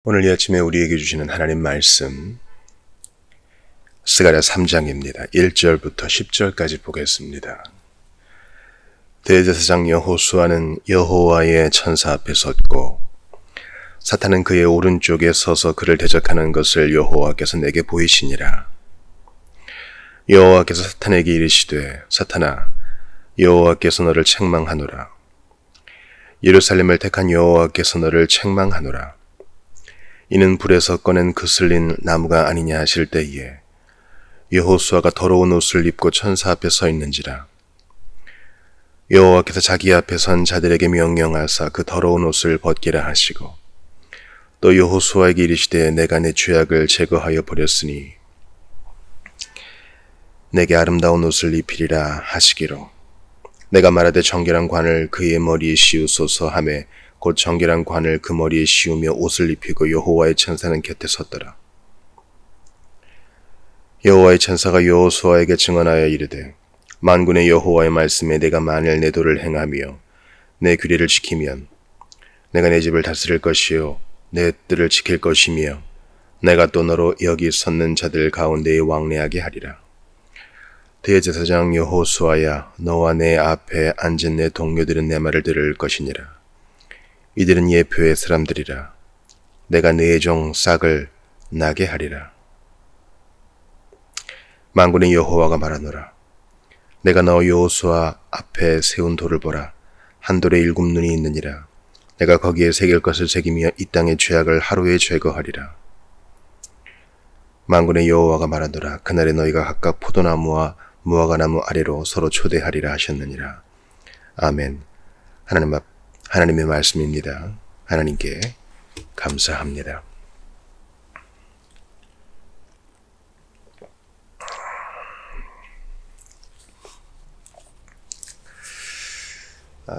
오늘 이 아침에 우리에게 주시는 하나님 말씀 스가랴 3장입니다. 1절부터 10절까지 보겠습니다. 대제사장 여호수아는 여호와의 천사 앞에 섰고 사탄은 그의 오른쪽에 서서 그를 대적하는 것을 여호와께서 내게 보이시니라. 여호와께서 사탄에게 이르시되 사탄아 여호와께서 너를 책망하노라. 예루살렘을 택한 여호와께서 너를 책망하노라. 이는 불에서 꺼낸 그슬린 나무가 아니냐 하실 때에 여호수아가 더러운 옷을 입고 천사 앞에 서 있는지라. 여호와께서 자기 앞에 선 자들에게 명령하사 그 더러운 옷을 벗기라 하시고 또 여호수아에게 이르시되 내가 내 죄악을 제거하여 버렸으니 내게 아름다운 옷을 입히리라 하시기로 내가 말하되 정결한 관을 그의 머리에 씌우소서 하매 곧 정결한 관을 그 머리에 씌우며 옷을 입히고 여호와의 천사는 곁에 섰더라. 여호와의 천사가 여호수아에게 증언하여 이르되 만군의 여호와의 말씀에 내가 만일 내 도를 행하며 내 규례를 지키면 내가 내 집을 다스릴 것이요 내 뜰을 지킬 것이며 내가 또 너로 여기 섰는 자들 가운데에 왕래하게 하리라. 대제사장 여호수아야 너와 내 앞에 앉은 내 동료들은 내 말을 들을 것이니라. 이들은 예표의 사람들이라. 내가 네 종 싹을 나게 하리라. 만군의 여호와가 말하노라. 내가 너 여호수아 앞에 세운 돌을 보라. 한 돌에 7 눈이 있느니라. 내가 거기에 새길 것을 새기며 이 땅의 죄악을 하루에 제거하리라. 만군의 여호와가 말하노라. 그날에 너희가 각각 포도나무와 무화과나무 아래로 서로 초대하리라 하셨느니라. 아멘. 하나님의 말씀입니다. 하나님께 감사합니다.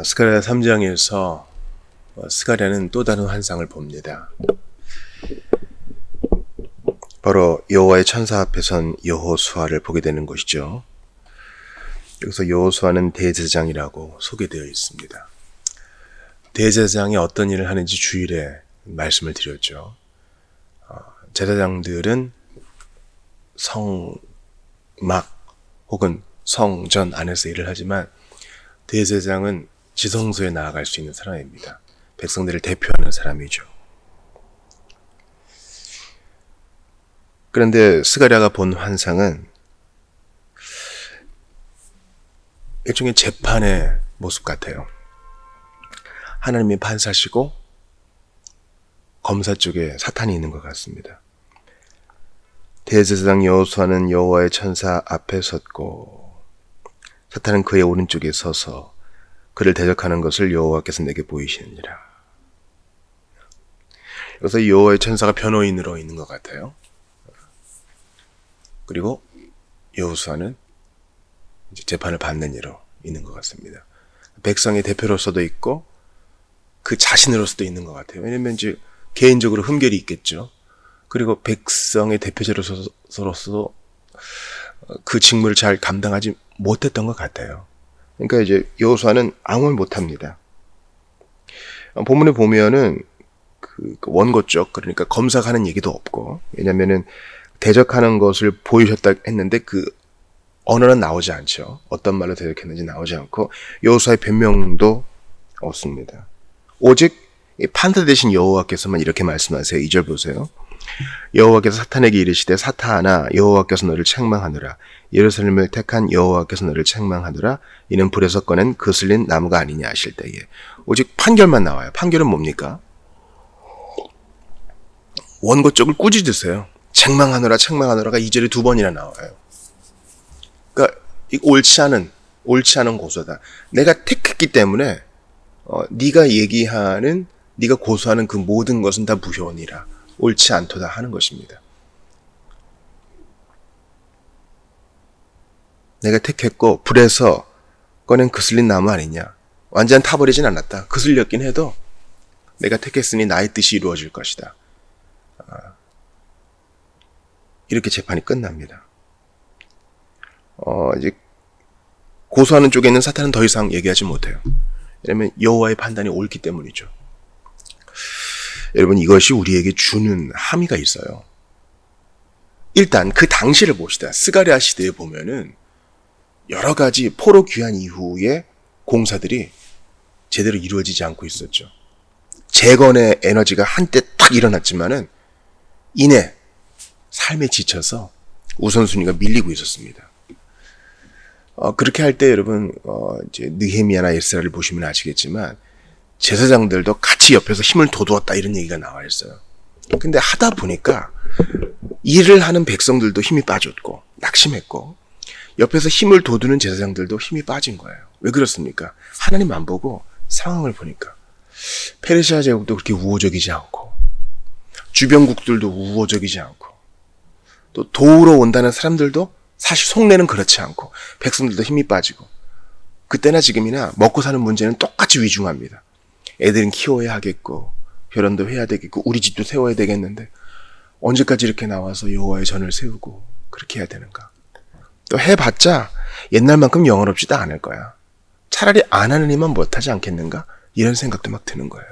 스가랴 3장에서 스가랴는 또 다른 환상을 봅니다. 바로 여호와의 천사 앞에 선 여호수아를 보게 되는 것이죠. 여기서 여호수아는 대제사장이라고 소개되어 있습니다. 대제사장이 어떤 일을 하는지 주일에 말씀을 드렸죠. 제사장들은 성막 혹은 성전 안에서 일을 하지만 대제사장은 지성소에 나아갈 수 있는 사람입니다. 백성들을 대표하는 사람이죠. 그런데 스가랴가 본 환상은 일종의 재판의 모습 같아요. 하나님이 판사시고 검사 쪽에 사탄이 있는 것 같습니다. 대제사장 여호수아는 여호와의 천사 앞에 섰고 사탄은 그의 오른쪽에 서서 그를 대적하는 것을 여호와께서 내게 보이시느니라. 여기서 여호와의 천사가 변호인으로 있는 것 같아요. 그리고 여호수아는 이제 재판을 받는 이로 있는 것 같습니다. 백성의 대표로서도 있고 그 자신으로서도 있는 것 같아요. 왜냐면 이제 개인적으로 흠결이 있겠죠. 그리고 백성의 대표자로서 그 직무를 잘 감당하지 못했던 것 같아요. 그러니까 이제 여호수아는 아무 말 못합니다. 본문에 보면은 그 원고 쪽, 그러니까 검사가 하는 얘기도 없고, 왜냐면은 대적하는 것을 보이셨다 했는데 그 언어는 나오지 않죠. 어떤 말로 대적했는지 나오지 않고 여호수아의 변명도 없습니다. 오직 판사 되신 여호와께서만 이렇게 말씀하세요. 2절 보세요. 여호와께서 사탄에게 이르시되 사탄아 여호와께서 너를 책망하노라. 예루살렘을 택한 여호와께서 너를 책망하노라. 이는 불에서 꺼낸 그슬린 나무가 아니냐 하실 때에 오직 판결만 나와요. 판결은 뭡니까? 원고 쪽을 꾸짖으세요. 책망하노라 책망하노라가 2절에 2번이나 나와요. 그러니까 옳지 않은 고소다. 내가 택했기 때문에 네가 얘기하는 네가 고소하는 그 모든 것은 다 무효니라. 옳지 않도다 하는 것입니다. 내가 택했고 불에서 꺼낸 그슬린 나무 아니냐. 완전 타버리진 않았다. 그슬렸긴 해도 내가 택했으니 나의 뜻이 이루어질 것이다. 이렇게 재판이 끝납니다. 이제 고소하는 쪽에 있는 사탄은 더 이상 얘기하지 못해요. 왜냐하면 여호와의 판단이 옳기 때문이죠. 여러분, 이것이 우리에게 주는 함의가 있어요. 일단 그 당시를 봅시다. 스가랴 시대에 보면은 여러 가지 포로 귀환 이후에 공사들이 제대로 이루어지지 않고 있었죠. 재건의 에너지가 한때 딱 일어났지만은 이내 삶에 지쳐서 우선순위가 밀리고 있었습니다. 그렇게 할 때 여러분, 이제 느헤미야나 에스라를 보시면 아시겠지만 제사장들도 같이 옆에서 힘을 돋우었다 이런 얘기가 나와 있어요. 근데 하다 보니까 일을 하는 백성들도 힘이 빠졌고 낙심했고 옆에서 힘을 돋우는 제사장들도 힘이 빠진 거예요. 왜 그렇습니까? 하나님 안 보고 상황을 보니까 페르시아 제국도 그렇게 우호적이지 않고 주변국들도 우호적이지 않고 또 도우러 온다는 사람들도 사실 속내는 그렇지 않고 백성들도 힘이 빠지고 그때나 지금이나 먹고 사는 문제는 똑같이 위중합니다. 애들은 키워야 하겠고 벼런도 해야 되겠고 우리 집도 세워야 되겠는데 언제까지 이렇게 나와서 여호와의 전을 세우고 그렇게 해야 되는가? 또 해봤자 옛날만큼 영원롭지도 않을 거야. 차라리 안 하는 이만 못하지 않겠는가? 이런 생각도 막 드는 거예요.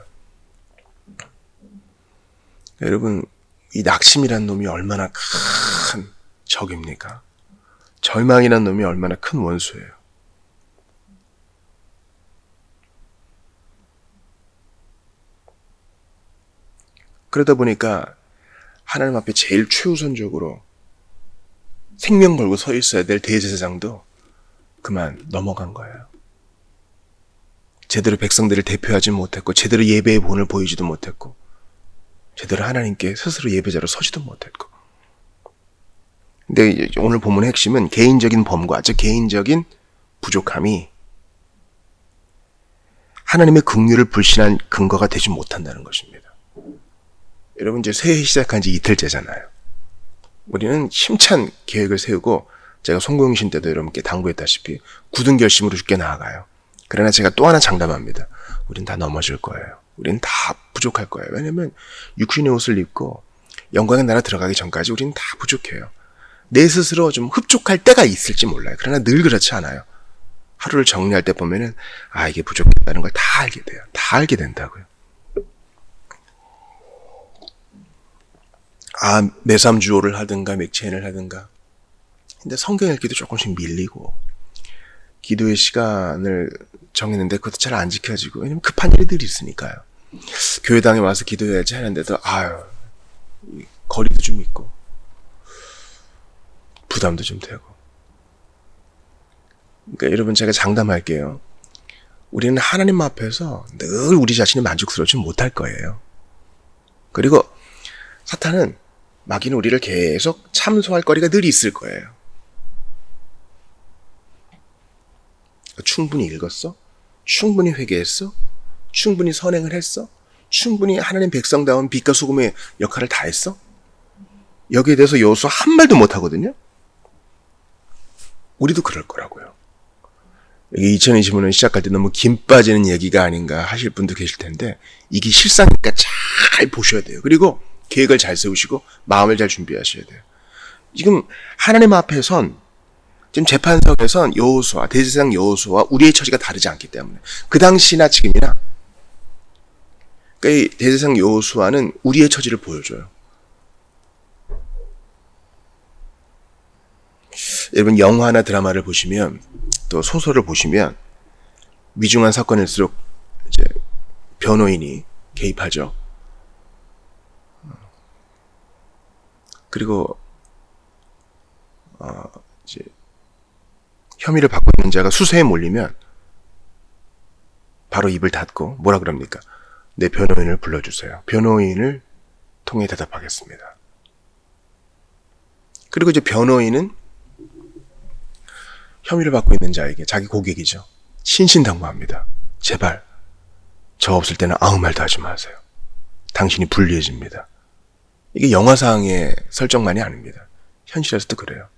여러분, 이 낙심이란 놈이 얼마나 큰 적입니까? 절망이란 놈이 얼마나 큰 원수예요. 그러다 보니까 하나님 앞에 제일 최우선적으로 생명 걸고 서 있어야 될 대제사장도 그만 넘어간 거예요. 제대로 백성들을 대표하지 못했고 제대로 예배의 본을 보이지도 못했고 제대로 하나님께 스스로 예배자로 서지도 못했고. 근데 오늘 본문의 핵심은 개인적인 범과 즉 개인적인 부족함이 하나님의 긍휼을 불신한 근거가 되지 못한다는 것입니다. 여러분, 이제 새해 시작한 지 이틀째잖아요. 우리는 힘찬 계획을 세우고 제가 송구영신 때도 여러분께 당부했다시피 굳은 결심으로 죽게 나아가요. 그러나 제가 또 하나 장담합니다. 우린 다 넘어질 거예요. 우린 다 부족할 거예요. 왜냐면 육신의 옷을 입고 영광의 나라 들어가기 전까지 우린 다 부족해요. 내 스스로 좀 흡족할 때가 있을지 몰라요. 그러나 늘 그렇지 않아요. 하루를 정리할 때 보면은 이게 부족하다는 걸 다 알게 돼요. 다 알게 된다고요. 매삼주오를 하든가 맥체인을 하든가. 근데 성경 읽기도 조금씩 밀리고 기도의 시간을 정했는데 그것도 잘 안 지켜지고 왜냐면 급한 일들이 있으니까요. 교회당에 와서 기도해야지 하는데도 거리도 좀 있고 부담도 좀 되고. 그러니까 여러분, 제가 장담할게요. 우리는 하나님 앞에서 늘 우리 자신이 만족스러우지 못할 거예요. 그리고 사탄은 마귀는 우리를 계속 참소할 거리가 늘 있을 거예요. 충분히 읽었어? 충분히 회개했어? 충분히 선행을 했어? 충분히 하나님 백성다운 빛과 소금의 역할을 다 했어? 여기에 대해서 여호수아 한 말도 못 하거든요. 우리도 그럴 거라고요. 여기 2025년 시작할 때 너무 김 빠지는 얘기가 아닌가 하실 분도 계실 텐데 이게 실상이니까 잘 보셔야 돼요. 그리고 계획을 잘 세우시고 마음을 잘 준비하셔야 돼요. 지금 하나님 앞에선 지금 재판석에선 여호수아, 대제사장 여호수아와 우리의 처지가 다르지 않기 때문에 그 당시나 지금이나 그러니까 이 대제사장 여호수아는 우리의 처지를 보여줘요. 여러분, 영화나 드라마를 보시면 또 소설을 보시면 위중한 사건일수록 이제 변호인이 개입하죠. 그리고 이제 혐의를 받고 있는 자가 수세에 몰리면 바로 입을 닫고 뭐라 그럽니까? 내 변호인을 불러주세요. 변호인을 통해 대답하겠습니다. 그리고 이제 변호인은 혐의를 받고 있는 자에게 자기 고객이죠. 신신당부합니다. 제발 저 없을 때는 아무 말도 하지 마세요. 당신이 불리해집니다. 이게 영화상의 설정만이 아닙니다. 현실에서도 그래요.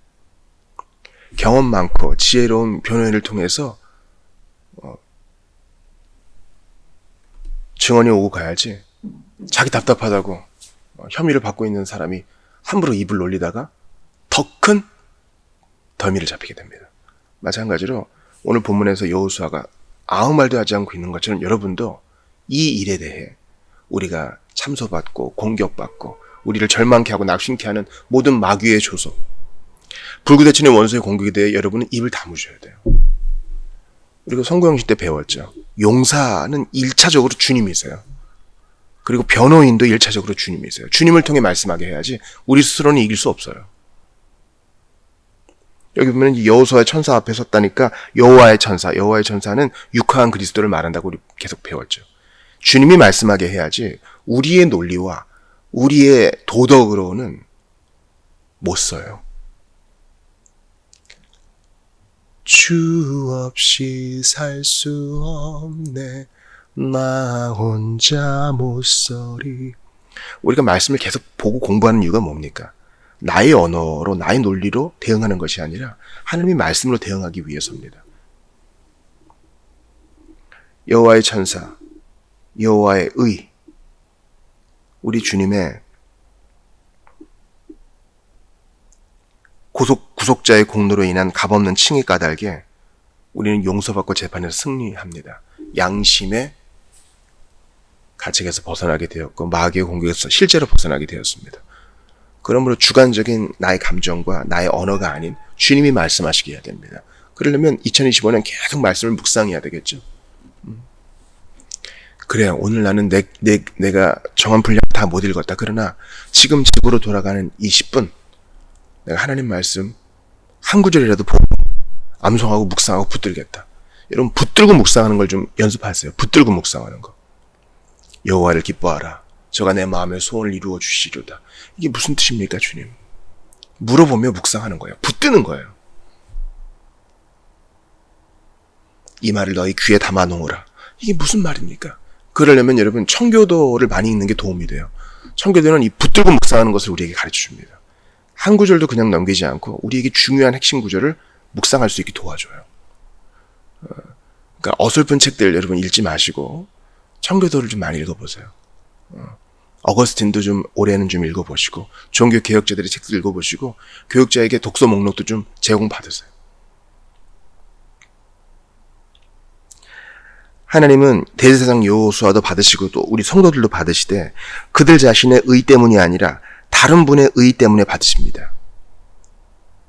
경험 많고 지혜로운 변호인을 통해서 증언이 오고 가야지 자기 답답하다고 혐의를 받고 있는 사람이 함부로 입을 놀리다가 더 큰 덜미를 잡히게 됩니다. 마찬가지로 오늘 본문에서 여호수아가 아무 말도 하지 않고 있는 것처럼 여러분도 이 일에 대해 우리가 참소받고 공격받고 우리를 절망케 하고 낙심케 하는 모든 마귀의 조소, 불구대천의 원수의 공격에 대해 여러분은 입을 다무셔야 돼요. 그리고 성구형식 때 배웠죠. 용사는 1차적으로 주님이세요. 그리고 변호인도 1차적으로 주님이세요. 주님을 통해 말씀하게 해야지 우리 스스로는 이길 수 없어요. 여기 보면 여호수아의 천사 앞에 섰다니까 여호와의 천사는 육화한 그리스도를 말한다고 우리 계속 배웠죠. 주님이 말씀하게 해야지 우리의 논리와 우리의 도덕으로는 못 써요. 주 없이 살 수 없네 나 혼자 못 서리. 우리가 말씀을 계속 보고 공부하는 이유가 뭡니까? 나의 언어로 나의 논리로 대응하는 것이 아니라 하나님의 말씀으로 대응하기 위해서입니다. 여호와의 천사, 여호와의 의, 우리 주님의 구속자의 공로로 인한 값없는 칭의 까닭에 우리는 용서받고 재판에서 승리합니다. 양심의 가책에서 벗어나게 되었고 마귀의 공격에서 실제로 벗어나게 되었습니다. 그러므로 주관적인 나의 감정과 나의 언어가 아닌 주님이 말씀하시게 해야 됩니다. 그러려면 2025년 계속 말씀을 묵상해야 되겠죠. 그래요. 오늘 나는 내가 정한 분량 다 못 읽었다. 그러나 지금 집으로 돌아가는 이 10분 내가 하나님 말씀 한 구절이라도 보고 암송하고 묵상하고 붙들겠다. 여러분 붙들고 묵상하는 걸 좀 연습하세요. 붙들고 묵상하는 거. 여호와를 기뻐하라. 저가 내 마음의 소원을 이루어 주시리로다. 이게 무슨 뜻입니까, 주님? 물어보며 묵상하는 거예요. 붙드는 거예요. 이 말을 너희 귀에 담아 놓으라. 이게 무슨 말입니까? 그러려면 여러분 청교도를 많이 읽는 게 도움이 돼요. 청교도는 이 붙들고 묵상하는 것을 우리에게 가르쳐 줍니다. 한 구절도 그냥 넘기지 않고 우리에게 중요한 핵심 구절을 묵상할 수 있게 도와줘요. 그러니까 어설픈 책들 여러분 읽지 마시고 청교도를 좀 많이 읽어보세요. 어거스틴도 좀 올해는 좀 읽어보시고 종교 개혁자들의 책들 읽어보시고 교육자에게 독서 목록도 좀 제공받으세요. 하나님은 대제사장 여호수아도 받으시고 또 우리 성도들도 받으시되 그들 자신의 의 때문이 아니라 다른 분의 의 때문에 받으십니다.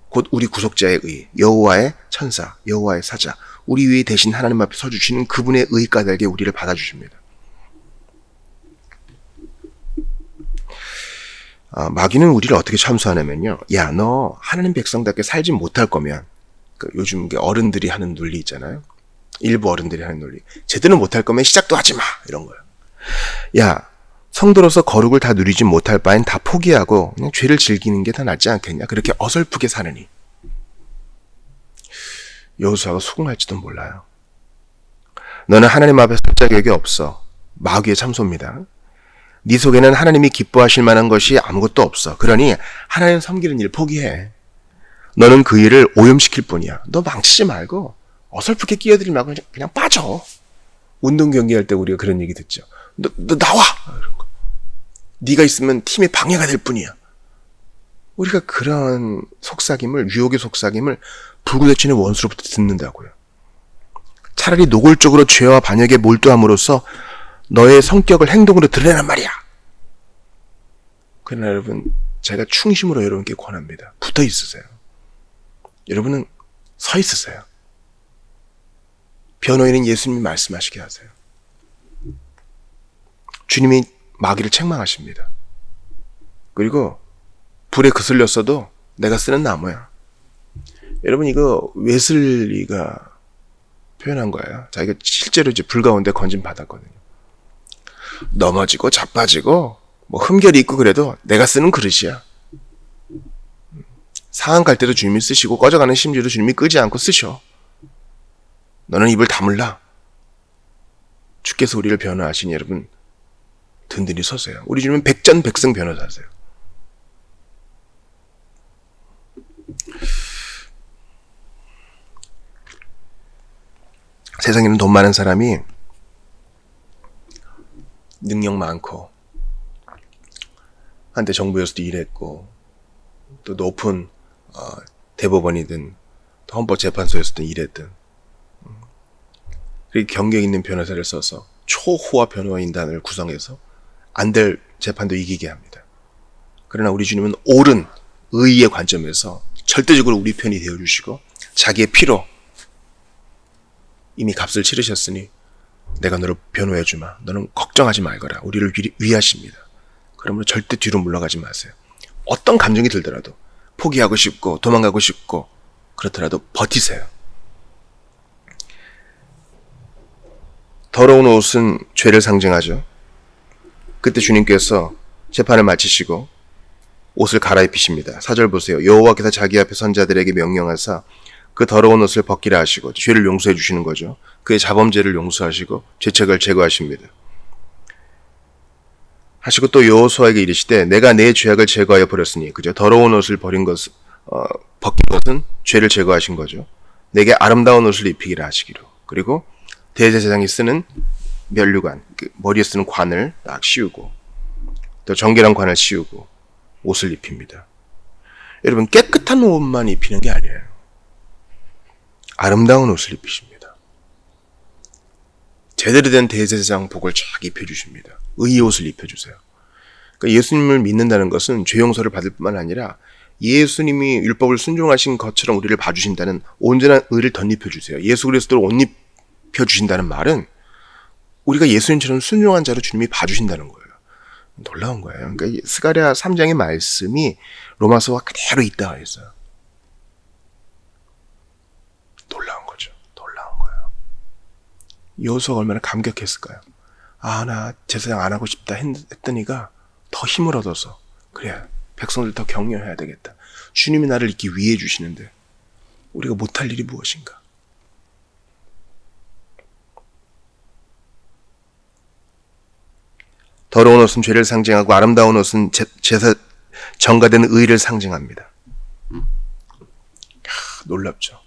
곧 우리 구속자의 의, 여호와의 천사, 여호와의 사자, 우리 위에 대신 하나님 앞에 서주시는 그분의 의 까닭에 우리를 받아주십니다. 마귀는 우리를 어떻게 참수하냐면요. 야, 너 하나님 백성답게 살지 못할 거면 요즘 어른들이 하는 논리 있잖아요. 일부 어른들이 하는 논리. 제대로 못할 거면 시작도 하지 마. 이런 거예요. 야, 성도로서 거룩을 다 누리지 못할 바엔 다 포기하고 그냥 죄를 즐기는 게 더 낫지 않겠냐. 그렇게 어설프게 사느니. 여호수아가 수긍할지도 몰라요. 너는 하나님 앞에 설 자격이 없어. 마귀의 참소입니다. 네 속에는 하나님이 기뻐하실 만한 것이 아무것도 없어. 그러니 하나님 섬기는 일 포기해. 너는 그 일을 오염시킬 뿐이야. 너 망치지 말고 어설프게 끼어들지 말고 그냥 빠져. 운동 경기할 때 우리가 그런 얘기 듣죠. 너 나와. 이런 거. 네가 있으면 팀에 방해가 될 뿐이야. 우리가 그런 속삭임을, 유혹의 속삭임을 불구대천의 원수로부터 듣는다고요. 차라리 노골적으로 죄와 반역에 몰두함으로써 너의 성격을 행동으로 드러내란 말이야. 그러나 여러분, 제가 충심으로 여러분께 권합니다. 붙어 있으세요. 여러분은 서 있으세요. 변호인은 예수님이 말씀하시게 하세요. 주님이 마귀를 책망하십니다. 그리고 불에 그슬렸어도 내가 쓰는 나무야. 여러분 이거 웨슬리가 표현한 거예요. 자기가 실제로 이제 불 가운데 건진 받았거든요. 넘어지고 자빠지고 뭐 흠결이 있고 그래도 내가 쓰는 그릇이야. 상한 갈 때도 주님이 쓰시고 꺼져가는 심지도 주님이 끄지 않고 쓰셔. 너는 입을 다물라. 주께서 우리를 변호하시니 여러분 든든히 서세요. 우리 주님은 백전백승 변호사세요. 세상에는 돈 많은 사람이 능력 많고 한때 정부에서도 일했고 또 높은 대법원이든 또 헌법재판소에서든 일했든 그리고 경력 있는 변호사를 써서 초호화 변호인단을 구성해서 안 될 재판도 이기게 합니다. 그러나 우리 주님은 옳은 의의 관점에서 절대적으로 우리 편이 되어주시고 자기의 피로 이미 값을 치르셨으니 내가 너를 변호해주마. 너는 걱정하지 말거라. 우리를 위하십니다. 그러므로 절대 뒤로 물러가지 마세요. 어떤 감정이 들더라도 포기하고 싶고 도망가고 싶고 그렇더라도 버티세요. 더러운 옷은 죄를 상징하죠. 그때 주님께서 재판을 마치시고 옷을 갈아입히십니다. 4절 보세요. 여호와께서 자기 앞에 선자들에게 명령하사 그 더러운 옷을 벗기라 하시고 죄를 용서해 주시는 거죠. 그의 자범죄를 용서하시고 죄책을 제거하십니다. 하시고 또 여호수아에게 이르시되 내가 내 죄악을 제거하여 버렸으니 그죠? 더러운 옷을 벗긴 것은 죄를 제거하신 거죠. 내게 아름다운 옷을 입히기라 하시기로. 그리고 대제사장이 쓰는 면류관, 머리에 쓰는 관을 딱 씌우고 또 정결한 관을 씌우고 옷을 입힙니다. 여러분 깨끗한 옷만 입히는 게 아니에요. 아름다운 옷을 입히십니다. 제대로 된 대제사장 복을 쫙 입혀주십니다. 의의 옷을 입혀주세요. 그러니까 예수님을 믿는다는 것은 죄 용서를 받을 뿐만 아니라 예수님이 율법을 순종하신 것처럼 우리를 봐주신다는 온전한 의를 덧입혀주세요. 예수 그리스도를 옷 입혀주신다는 말은 우리가 예수님처럼 순종한 자로 주님이 봐주신다는 거예요. 놀라운 거예요. 그러니까 스가랴 3장의 말씀이 로마서와 그대로 있다고 했어요. 놀라운 거죠. 놀라운 거예요. 여호수아가 얼마나 감격했을까요? 아, 나 제사장 안 하고 싶다 했더니가 더 힘을 얻어서 그래, 백성들 더 격려해야 되겠다. 주님이 나를 이렇게 위해 주시는데 우리가 못할 일이 무엇인가? 더러운 옷은 죄를 상징하고 아름다운 옷은 제사 정가된 의를 상징합니다. 놀랍죠.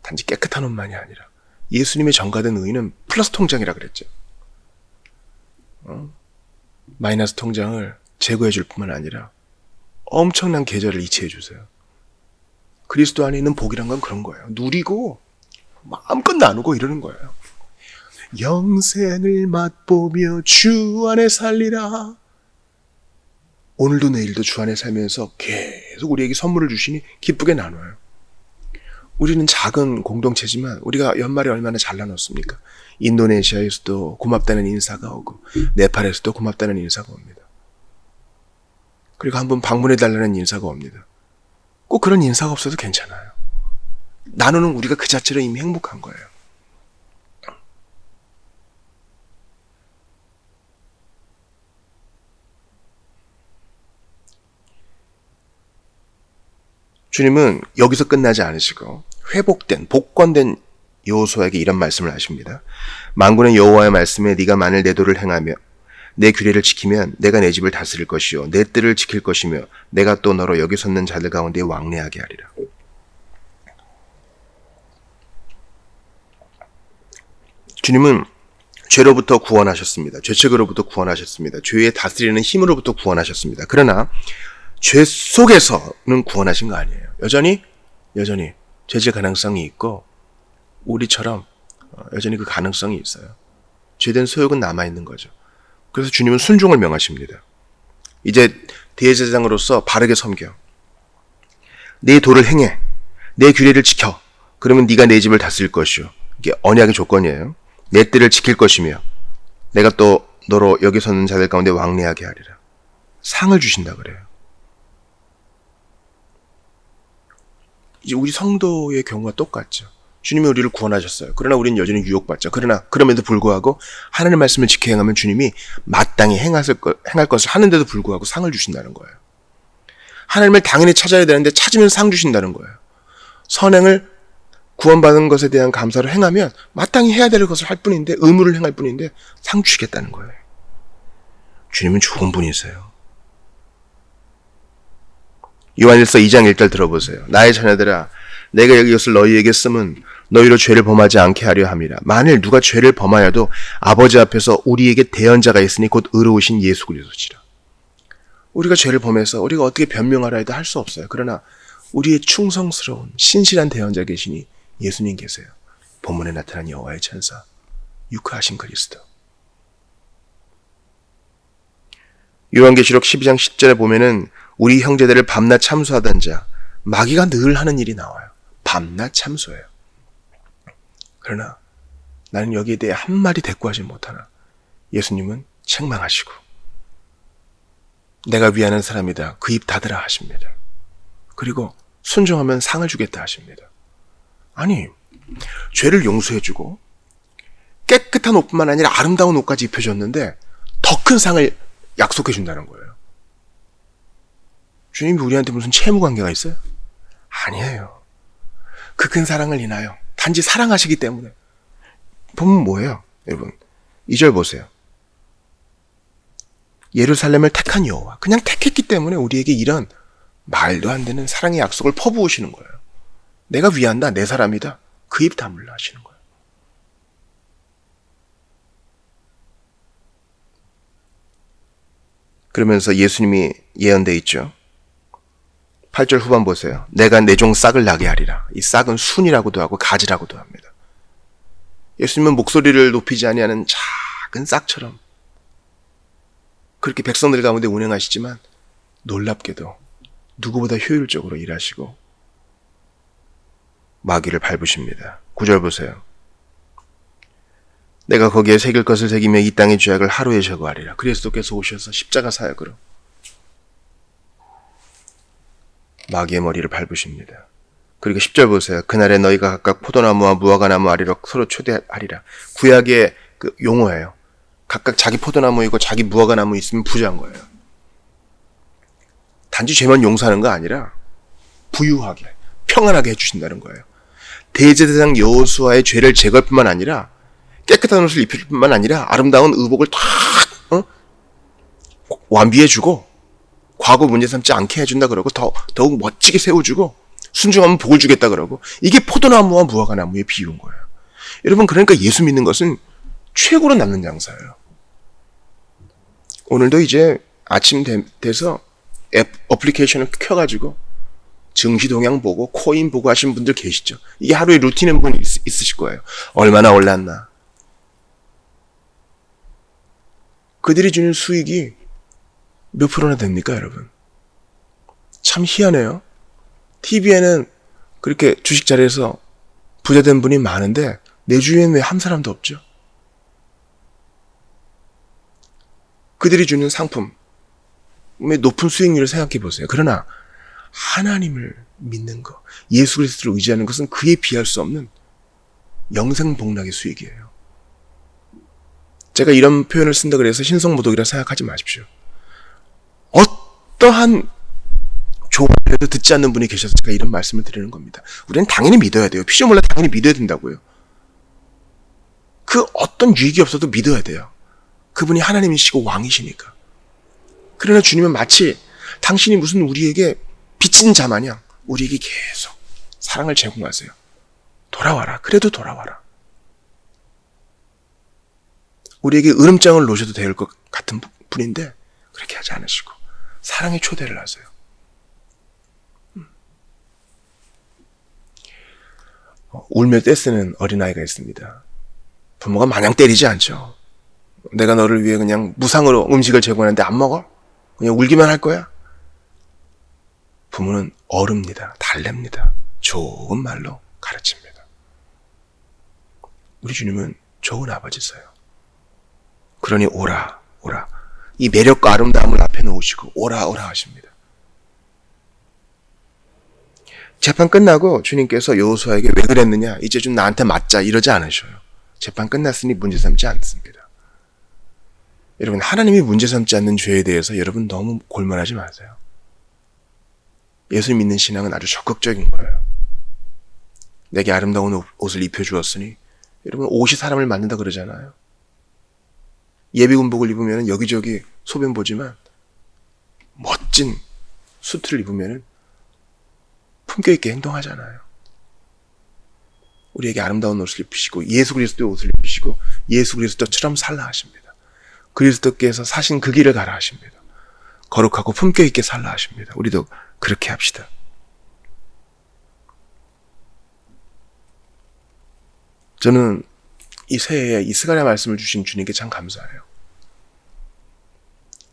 단지 깨끗한 옷만이 아니라 예수님의 정가된 의는 플러스 통장이라 그랬죠. 마이너스 통장을 제거해 줄 뿐만 아니라 엄청난 계좌를 이체해 주세요. 그리스도 안에 있는 복이란 건 그런 거예요. 누리고 마음껏 나누고 이러는 거예요. 영생을 맛보며 주 안에 살리라. 오늘도 내일도 주 안에 살면서 계속 우리에게 선물을 주시니 기쁘게 나눠요. 우리는 작은 공동체지만 우리가 연말에 얼마나 잘 나눴습니까? 인도네시아에서도 고맙다는 인사가 오고 네팔에서도 고맙다는 인사가 옵니다. 그리고 한번 방문해달라는 인사가 옵니다. 꼭 그런 인사가 없어도 괜찮아요. 나누는 우리가 그 자체로 이미 행복한 거예요. 주님은 여기서 끝나지 않으시고 회복된, 복권된 여호수아에게 이런 말씀을 하십니다. 만군의 여호와의 말씀에 네가 만일 내 도를 행하며 내 규례를 지키면 내가 내 집을 다스릴 것이요 내 뜰을 지킬 것이며 내가 또 너로 여기 섰는 자들 가운데 왕래하게 하리라. 주님은 죄로부터 구원하셨습니다. 죄책으로부터 구원하셨습니다. 죄의 다스리는 힘으로부터 구원하셨습니다. 그러나 죄 속에서는 구원하신 거 아니에요. 여전히 죄질 가능성이 있고 우리처럼 여전히 그 가능성이 있어요. 죄된 소욕은 남아있는 거죠. 그래서 주님은 순종을 명하십니다. 이제 대제사장으로서 바르게 섬겨. 내 도를 행해. 내 규례를 지켜. 그러면 네가 내 집을 다스릴 것이요. 이게 언약의 조건이에요. 내 뜰을 지킬 것이며 내가 또 너로 여기 서는 자들 가운데 왕래하게 하리라. 상을 주신다 그래요. 이제 우리 성도의 경우가 똑같죠. 주님이 우리를 구원하셨어요. 그러나 우리는 여전히 유혹받죠. 그러나 그럼에도 불구하고 하나님의 말씀을 지켜 행하면 주님이 마땅히 행할 것을 하는데도 불구하고 상을 주신다는 거예요. 하나님을 당연히 찾아야 되는데 찾으면 상 주신다는 거예요. 선행을 구원받은 것에 대한 감사를 행하면 마땅히 해야 될 것을 할 뿐인데 의무를 행할 뿐인데 상 주시겠다는 거예요. 주님은 좋은 분이세요. 요한일서 2장 1절 들어보세요. 나의 자녀들아 내가 이것을 너희에게 쓰면 너희로 죄를 범하지 않게 하려 함이라. 만일 누가 죄를 범하여도 아버지 앞에서 우리에게 대언자가 있으니 곧 의로우신 예수 그리스도시라. 우리가 죄를 범해서 우리가 어떻게 변명하라 해도 할 수 없어요. 그러나 우리의 충성스러운 신실한 대언자 계시니 예수님 계세요. 본문에 나타난 여호와의 천사, 유크하신 그리스도. 요한계시록 12장 10절에 보면은 우리 형제들을 밤낮 참수하던 자, 마귀가 늘 하는 일이 나와요. 밤낮 참수해요. 그러나 나는 여기에 대해 한마디 대꾸하지 못하나 예수님은 책망하시고 내가 위하는 사람이다. 그 입 닫으라 하십니다. 그리고 순종하면 상을 주겠다 하십니다. 아니, 죄를 용서해주고 깨끗한 옷뿐만 아니라 아름다운 옷까지 입혀줬는데 더 큰 상을 약속해 준다는 거예요. 주님이 우리한테 무슨 채무 관계가 있어요? 아니에요. 그 큰 사랑을 인하여 단지 사랑하시기 때문에. 보면 뭐예요? 여러분 2절 보세요. 예루살렘을 택한 여호와, 그냥 택했기 때문에 우리에게 이런 말도 안 되는 사랑의 약속을 퍼부으시는 거예요. 내가 위한다, 내 사람이다, 그 입 다물라 하시는 거예요. 그러면서 예수님이 예언돼 있죠. 8절 후반 보세요. 내가 내 종 싹을 나게 하리라. 이 싹은 순이라고도 하고 가지라고도 합니다. 예수님은 목소리를 높이지 아니하는 작은 싹처럼 그렇게 백성들 가운데 운행하시지만 놀랍게도 누구보다 효율적으로 일하시고 마귀를 밟으십니다. 9절 보세요. 내가 거기에 새길 것을 새기며 이 땅의 죄악을 하루에 제거하리라. 그리스도께서 오셔서 십자가 사역으로 마귀의 머리를 밟으십니다. 그리고 10절 보세요. 그날에 너희가 각각 포도나무와 무화과나무 아래로 서로 초대하리라. 구약의 그 용어예요. 각각 자기 포도나무이고 자기 무화과나무 있으면 부자인 거예요. 단지 죄만 용서하는 거 아니라 부유하게, 평안하게 해주신다는 거예요. 대제사장 여호수아의 죄를 제거할 뿐만 아니라 깨끗한 옷을 입힐 뿐만 아니라 아름다운 의복을 탁 완비해주고 과거 문제 삼지 않게 해준다 그러고 더욱 멋지게 세워주고 순종하면 복을 주겠다 그러고, 이게 포도나무와 무화과나무의 비유인 거예요. 여러분, 그러니까 예수 믿는 것은 최고로 남는 장사예요. 오늘도 이제 아침 돼서 어플리케이션을 켜가지고 증시 동향 보고 코인 보고 하시는 분들 계시죠. 이게 하루의 루틴인 분 있으실 거예요. 얼마나 올랐나. 그들이 주는 수익이 몇 프로나 됩니까, 여러분? 참 희한해요. TV에는 그렇게 주식 자리에서 부자된 분이 많은데 내 주위엔 왜 한 사람도 없죠? 그들이 주는 상품의 높은 수익률을 생각해 보세요. 그러나 하나님을 믿는 것, 예수 그리스도를 의지하는 것은 그에 비할 수 없는 영생복락의 수익이에요. 제가 이런 표현을 쓴다 그래서 신성모독이라 생각하지 마십시오. 어떠한 조언을 해도 듣지 않는 분이 계셔서 제가 이런 말씀을 드리는 겁니다. 우리는 당연히 믿어야 돼요. 피조물라 당연히 믿어야 된다고요. 그 어떤 유익이 없어도 믿어야 돼요. 그분이 하나님이시고 왕이시니까. 그러나 주님은 마치 당신이 무슨 우리에게 빚진 자 마냥 우리에게 계속 사랑을 제공하세요. 돌아와라. 그래도 돌아와라. 우리에게 으름장을 놓으셔도 될 것 같은 분인데 그렇게 하지 않으시고 사랑의 초대를 하세요. 울며 떼쓰는 어린아이가 있습니다. 부모가 마냥 때리지 않죠. 내가 너를 위해 그냥 무상으로 음식을 제공하는데 안 먹어? 그냥 울기만 할 거야? 부모는 어릅니다. 달랩니다. 좋은 말로 가르칩니다. 우리 주님은 좋은 아버지세요. 그러니 오라, 오라. 이 매력과 아름다움을 앞에 놓으시고 오라, 오라 하십니다. 재판 끝나고 주님께서 여호수아에게 왜 그랬느냐, 이제 좀 나한테 맞자 이러지 않으셔요. 재판 끝났으니 문제 삼지 않습니다. 여러분, 하나님이 문제 삼지 않는 죄에 대해서 여러분 너무 골몰하지 마세요. 예수 믿는 신앙은 아주 적극적인 거예요. 내게 아름다운 옷을 입혀주었으니, 여러분 옷이 사람을 만든다 그러잖아요. 예비군복을 입으면 여기저기 소변 보지만 멋진 수트를 입으면 품격 있게 행동하잖아요. 우리에게 아름다운 옷을 입히시고 예수 그리스도의 옷을 입히시고 예수 그리스도처럼 살라 하십니다. 그리스도께서 사신 그 길을 가라 하십니다. 거룩하고 품격 있게 살라 하십니다. 우리도 그렇게 합시다. 저는 이 새해에 이 스가랴 말씀을 주신 주님께 참 감사해요.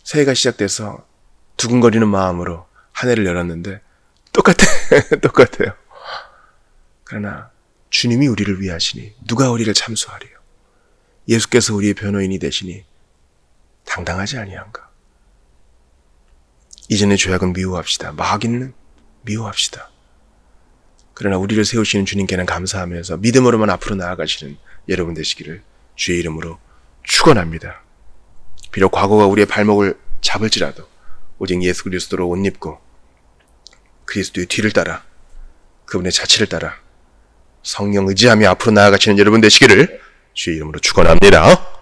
새해가 시작돼서 두근거리는 마음으로 한 해를 열었는데 똑같아요. 그러나 주님이 우리를 위하시니 누가 우리를 참수하리요. 예수께서 우리의 변호인이 되시니 당당하지 아니한가. 이전의 죄악은 미워합시다. 마귀는 미워합시다. 그러나 우리를 세우시는 주님께는 감사하면서 믿음으로만 앞으로 나아가시는 여러분 되시기를 주의 이름으로 축원합니다. 비록 과거가 우리의 발목을 잡을지라도 오직 예수 그리스도로 옷 입고 그리스도의 뒤를 따라 그분의 자취를 따라 성령 의지하며 앞으로 나아가시는 여러분 되시기를 주의 이름으로 축원합니다.